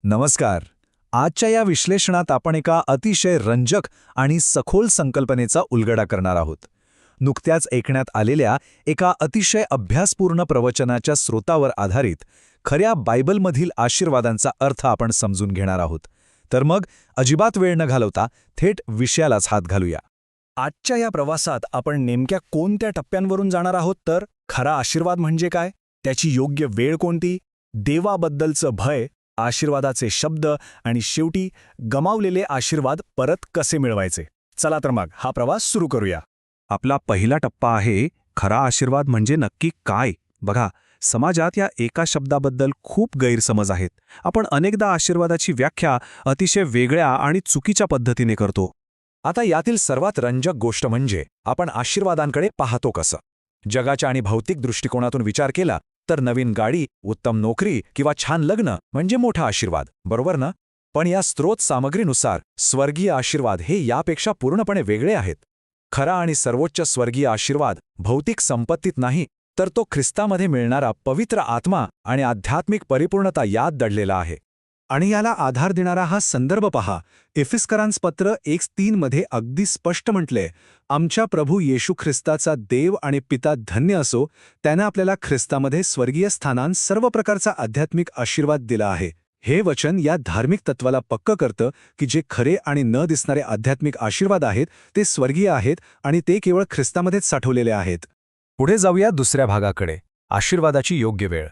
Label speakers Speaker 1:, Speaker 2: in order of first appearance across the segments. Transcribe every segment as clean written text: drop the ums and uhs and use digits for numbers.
Speaker 1: नमस्कार. आजच्या या विश्लेषणात आपण एका अतिशय रंजक आणि सखोल संकल्पनेचा उलगडा करणार आहोत. नुकत्याच ऐकण्यात आलेल्या एका अतिशय अभ्यासपूर्ण प्रवचनाच्या स्रोतावर आधारित खऱ्या बायबलमधील आशीर्वादांचा अर्थ आपण समजून घेणार आहोत. तर मग अजिबात वेळ न घालवता थेट विषयालाच हात घालूया. आजच्या या प्रवासात आपण नेमक्या कोणत्या टप्प्यांवरून जाणार आहोत तर खरा आशीर्वाद म्हणजे काय, त्याची योग्य वेळ कोणती, देवाबद्दलचं भय, आशीर्वादाचे शब्द आणि शेवटी गमावलेले आशीर्वाद परत कसे मिळवायचे. चला तर मग हा प्रवास सुरू करूया.
Speaker 2: आपला पहिला टप्पा आहे खरा आशीर्वाद म्हणजे नक्की काय. बघा, समाजात या एका शब्दाबद्दल खूप गैरसमज आहेत. आपण अनेकदा आशीर्वादाची व्याख्या अतिशय वेगळ्या आणि चुकीच्या पद्धतीने करतो.
Speaker 1: आता यातील सर्वात रंजक गोष्ट म्हणजे आपण आशीर्वादांकडे पाहतो कसं. जगाच्या आणि भौतिक दृष्टिकोनातून विचार केला तर नवीन गाडी, उत्तम नोकरी किंवा छान लग्न म्हणजे मोठा आशीर्वाद, बरोबर ना? पण या स्रोत सामग्रीनुसार स्वर्गीय आशीर्वाद हे यापेक्षा पूर्णपणे वेगळे आहेत. खरा आणि सर्वोच्च स्वर्गीय आशीर्वाद भौतिक संपत्तीत नाही, तर तो ख्रिस्तामध्ये मिळणारा पवित्र आत्मा आणि आध्यात्मिक परिपूर्णता यात दडलेला आहे.
Speaker 2: आणि याला आधार देणारा हा संदर्भ पहा. एफिस्करांस पत्र 1:3 मध्ये अगदी स्पष्ट म्हटले, आमच्या प्रभू येशू ख्रिस्ताचा देव आणि पिता धन्य असो, त्यानं आपल्याला ख्रिस्तामध्ये स्वर्गीय स्थानांत सर्व प्रकारचा आध्यात्मिक आशीर्वाद दिला आहे. हे वचन या धार्मिक तत्वाला पक्क करतं की जे खरे आणि न दिसणारे आध्यात्मिक आशीर्वाद आहेत ते स्वर्गीय आहेत आणि ते केवळ ख्रिस्तामध्येच साठवलेले आहेत.
Speaker 1: पुढे जाऊया दुसऱ्या भागाकडे, आशीर्वादाची योग्य वेळ.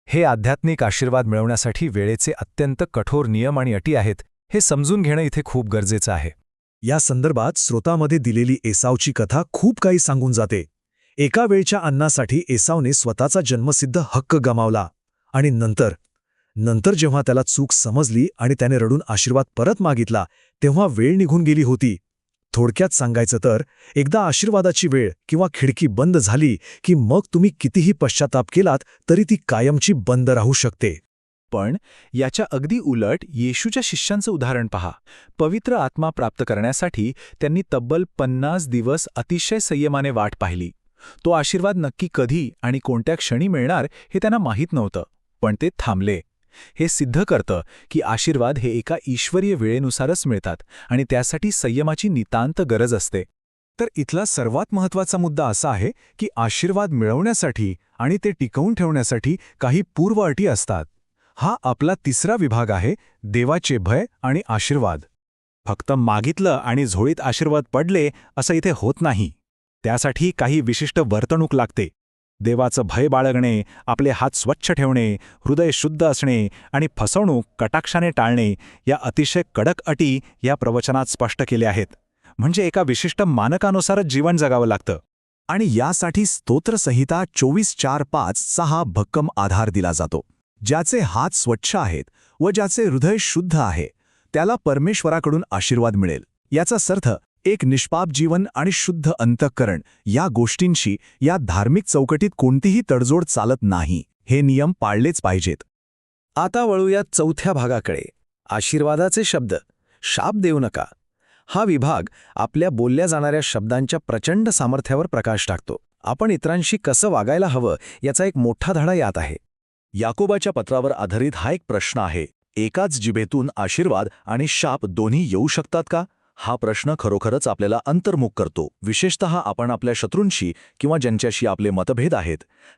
Speaker 1: हे आध्यात्मिक आशीर्वाद मिळवण्यासाठी वेळेचे अत्यंत कठोर नियम आणि अटी आहेत, हे समजून घेणं इथे खूप गरजेचं आहे.
Speaker 3: या संदर्भात स्रोतामध्ये दिलेली एसावची कथा खूप काही सांगून जाते. एका वेळच्या अन्नासाठी एसावने स्वतःचा जन्मसिद्ध हक्क गमावला आणि नंतर जेव्हा त्याला चूक समजली आणि त्याने रडून आशीर्वाद परत मागितला तेव्हा वेळ निघून गेली होती. थोडक्यात सांगायचं तर एकदा आशीर्वादाची वेळ किंवा खिडकी बंद झाली की मग तुम्ही कितीही पश्चाताप केलात तरी ती कायमची बंद राहू शकते.
Speaker 1: पण याच्या अगदी उलट येशूच्या शिष्यांचं उदाहरण पहा. पवित्र आत्मा प्राप्त करण्यासाठी त्यांनी तब्बल 50 दिवस अतिशय संयमाने वाट पाहिली. तो आशीर्वाद नक्की कधी आणि कोणत्या क्षणी मिळणार हे त्यांना माहीत नव्हतं, पण ते थांबले. हे सिद्ध करतं की आशीर्वाद हे एका ईश्वरीय वेळेनुसारच मिळतात आणि त्यासाठी संयमाची नितांत गरज असते.
Speaker 2: तर इथला सर्वात महत्त्वाचा मुद्दा असा आहे की आशीर्वाद मिळवण्यासाठी आणि ते टिकवून ठेवण्यासाठी काही पूर्व अटी असतात. हा आपला तिसरा विभाग आहे, देवाचे भय आणि आशीर्वाद. फक्त मागितलं आणि झोळीत आशीर्वाद पडले असं इथे होत नाही. त्यासाठी काही विशिष्ट वर्तणूक लागते. देवाचं भय बाळगणे, आपले हात स्वच्छ ठेवणे, हृदय शुद्ध असणे आणि फसवणूक कटाक्षाने टाळणे या अतिशय कडक अटी या प्रवचनात स्पष्ट केल्या आहेत. म्हणजे एका विशिष्ट मानकानुसारच जीवन जगावं लागतं.
Speaker 3: आणि यासाठी स्तोत्रसंहिता 24:4-5 भक्कम आधार दिला जातो. ज्याचे हात स्वच्छ आहेत व ज्याचे हृदय शुद्ध आहे त्याला परमेश्वराकडून आशीर्वाद मिळेल. याचा अर्थ एक निष्पाप जीवन आणि शुद्ध अंतःकरण या गोष्टींशी या धार्मिक चौकटीत कोणतीही तडजोड चालत नाही. हे नियम पाळलेच पाहिजेत.
Speaker 1: आता वळूया चौथ्या भागाकडे, आशीर्वादाचे शब्द. शाप देऊ नका. हा विभाग आपल्या बोलल्या जाणाऱ्या शब्दांच्या प्रचंड सामर्थ्यावर प्रकाश टाकतो. आपण इतरांशी कसं वागायला हवं याचा एक मोठा धडा यात आहे.
Speaker 3: याकोबाच्या पत्रावर आधारित हा एक प्रश्न आहे. एकाच जिभेतून आशीर्वाद आणि शाप दोन्ही येऊ शकतात का? हा प्रश्न खरोखरच आपल्याला अंतर्मुख करतो. विशेषतः आपण आपल्या शत्रूंशी किंवा ज्यांच्याशी आपले मतभेद आहेत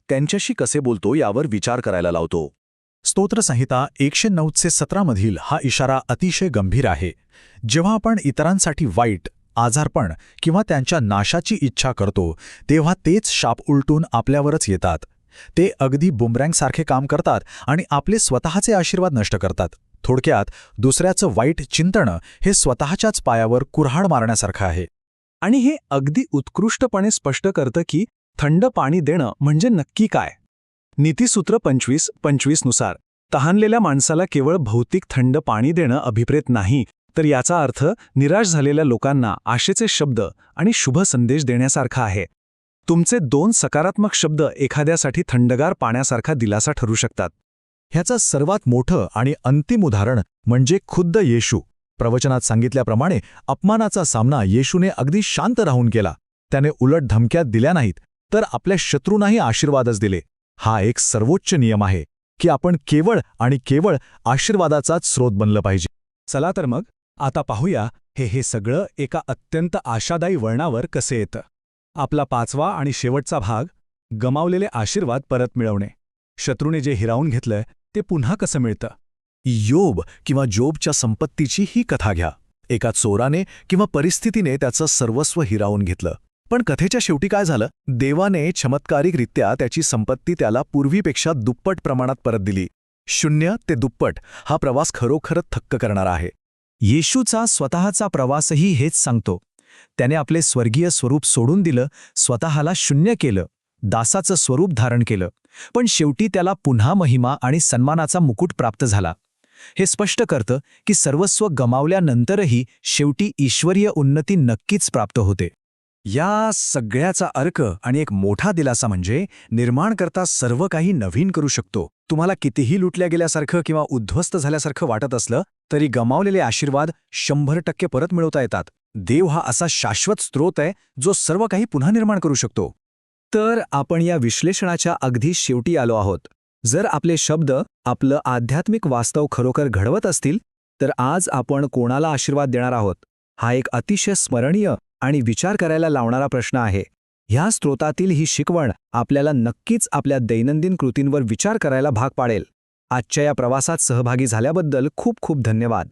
Speaker 3: त्यांच्याशी कसे बोलतो यावर विचार करायला लावतो.
Speaker 4: स्तोत्रसंहिता 109:17 मधील हा इशारा अतिशय गंभीर आहे. जेव्हा आपण इतरांसाठी वाईट, आजारपण किंवा त्यांच्या नाशाची इच्छा करतो तेव्हा तेच शाप उलटून आपल्यावरच येतात. ते अगदी बुमरँगसारखे काम करतात आणि आपले स्वतःचे आशीर्वाद नष्ट करतात. थोडक्यात दुसऱ्याचं वाईट चिंतन हे स्वतःच्याच पायावर कुऱ्हाड मारण्यासारखं आहे.
Speaker 2: आणि हे अगदी उत्कृष्टपणे स्पष्ट करतं की थंड पाणी देणं म्हणजे नक्की काय. नीतिसूत्र 25:25 नुसार तहानलेल्या माणसाला केवळ भौतिक थंड पाणी देणं अभिप्रेत नाही, तर याचा अर्थ निराश झालेल्या लोकांना आशेचे शब्द आणि शुभ संदेश देण्यासारखा आहे. तुमचे 2 सकारात्मक शब्द एखाद्यासाठी थंडगार पाण्यासारखा दिलासा ठरू शकतात.
Speaker 3: ह्याचं सर्वात मोठं आणि अंतिम उदाहरण म्हणजे खुद्द येशू. प्रवचनात सांगितल्याप्रमाणे अपमानाचा सामना येशूने अगदी शांत राहून केला. त्याने उलट धमक्या दिल्या नाहीत, तर आपल्या शत्रूंनाही आशीर्वादच दिले. हा एक सर्वोच्च नियम आहे.
Speaker 4: की आपण केवळ आणि केवळ आशीर्वादाचाच स्रोत बनलं पाहिजे.
Speaker 2: चला तर मग आता पाहूया हे सगळं एका अत्यंत आशादायी वळणावर कसे येतं. आपला 5वा आणि शेवटचा भाग, गमावलेले आशीर्वाद परत मिळवणे. शत्रूने जे हिरावून घेतलंय ते पुन्हा कसं मिळतं.
Speaker 4: योब किंवा जोबच्या संपत्तीची ही कथा घ्या. एका चोराने किंवा परिस्थितीने त्याचं सर्वस्व हिरावून घेतलं. पण कथेच्या शेवटी काय झालं? देवाने चमत्कारिकरित्या त्याची संपत्ती त्याला पूर्वीपेक्षा दुप्पट प्रमाणात परत दिली. 0 ते दुप्पट हा प्रवास खरोखरच थक्क करणारा आहे.
Speaker 3: येशूचा स्वतःचा प्रवासही हेच सांगतो. त्याने आपले स्वर्गीय स्वरूप सोडून दिलं, स्वतःला शून्य केलं, दासाचं स्वरूप धारण केलं, पण शेवटी त्याला पुन्हा महिमा आणि सन्मानाचा मुकुट प्राप्त झाला. हे स्पष्ट करतं की सर्वस्व गमावल्यानंतरही शेवटी ईश्वरीय उन्नती नक्कीच प्राप्त होते.
Speaker 2: या सगळ्याचा अर्क आणि एक मोठा दिलासा म्हणजे निर्माणकर्ता सर्व काही नवीन करू शकतो. तुम्हाला कितीही लुटल्या गेल्यासारखं किंवा उद्ध्वस्त झाल्यासारखं वाटत असलं तरी गमावलेले आशीर्वाद 100% परत मिळवता येतात. देव हा असा शाश्वत स्रोत आहे जो सर्व काही पुन्हा निर्माण करू शकतो.
Speaker 3: तर आपण या विश्लेषणाच्या अगदी शेवटी आलो आहोत. जर आपले शब्द आपलं आध्यात्मिक वास्तव खरोखर घडवत असतील तर आज आपण कोणाला आशीर्वाद देणार आहोत, हा एक अतिशय स्मरणीय आणि विचार करायला लावणारा प्रश्न आहे. ह्या स्रोतातील ही शिकवण आपल्याला नक्कीच आपल्या दैनंदिन कृतींवर विचार करायला भाग पाडेल. आजच्या या प्रवासात सहभागी झाल्याबद्दल खूप खूप धन्यवाद.